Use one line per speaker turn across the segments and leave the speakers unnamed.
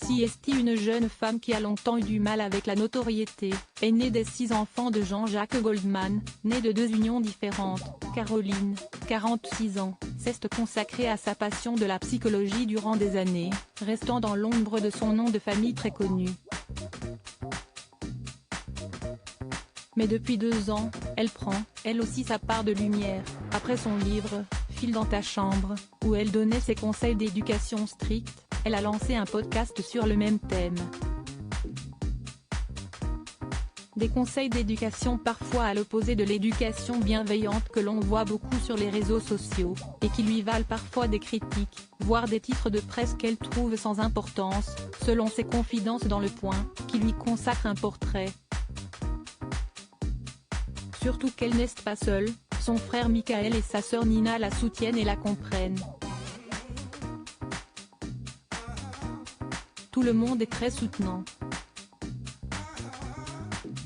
CST, une jeune femme qui a longtemps eu du mal avec la notoriété, est née des 6 enfants de Jean-Jacques Goldman, né de 2 unions différentes. Caroline, 46 ans, s'est consacrée à sa passion de la psychologie durant des années, restant dans l'ombre de son nom de famille très connu. Mais depuis 2 ans, elle prend, elle aussi, sa part de lumière, après son livre « File dans ta chambre », où elle donnait ses conseils d'éducation stricte. Elle a lancé un podcast sur le même thème. Des conseils d'éducation parfois à l'opposé de l'éducation bienveillante que l'on voit beaucoup sur les réseaux sociaux, et qui lui valent parfois des critiques, voire des titres de presse qu'elle trouve sans importance, selon ses confidences dans Le Point, qui lui consacre un portrait. Surtout qu'elle n'est pas seule, son frère Michael et sa sœur Nina la soutiennent et la comprennent. Tout le monde est très soutenant.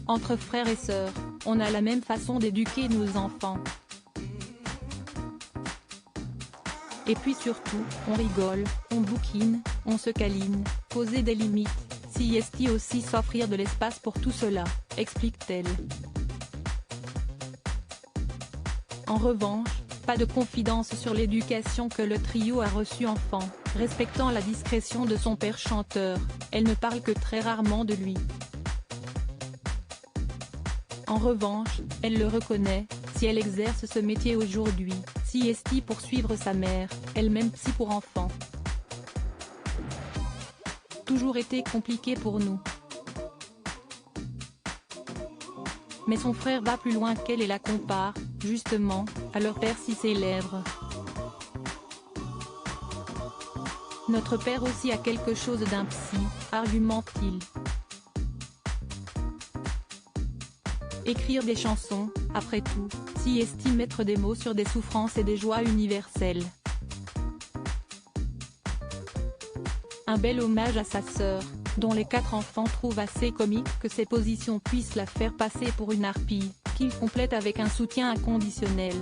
Entre frères et sœurs, on a la même façon d'éduquer nos enfants. Et puis surtout, on rigole, on bouquine, on se câline, poser des limites, CST aussi s'offrir de l'espace pour tout cela, explique-t-elle. En revanche, pas de confidence sur l'éducation que le trio a reçue enfant, respectant la discrétion de son père chanteur, elle ne parle que très rarement de lui. En revanche, elle le reconnaît, si elle exerce ce métier aujourd'hui, CST pour suivre sa mère, elle-même psy pour enfants. Toujours été compliqué pour nous. Mais son frère va plus loin qu'elle et la compare, justement, à leur père si célèbre. Notre père aussi a quelque chose d'un psy, argumente-t-il. Écrire des chansons, après tout, CST mettre des mots sur des souffrances et des joies universelles. Un bel hommage à sa sœur, dont les 4 enfants trouvent assez comique que ses positions puissent la faire passer pour une harpie, qu'il complète avec un soutien inconditionnel.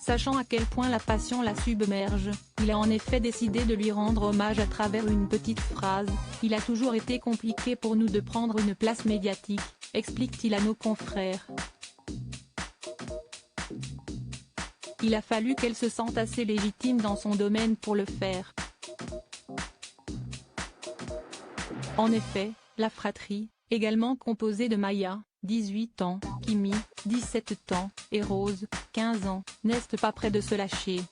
Sachant à quel point la passion la submerge, il a en effet décidé de lui rendre hommage à travers une petite phrase « Il a toujours été compliqué pour nous de prendre une place médiatique », explique-t-il à nos confrères. Il a fallu qu'elle se sente assez légitime dans son domaine pour le faire. En effet, la fratrie, également composée de Maya, 18 ans, Kimi, 17 ans, et Rose, 15 ans, n'est pas près de se lâcher.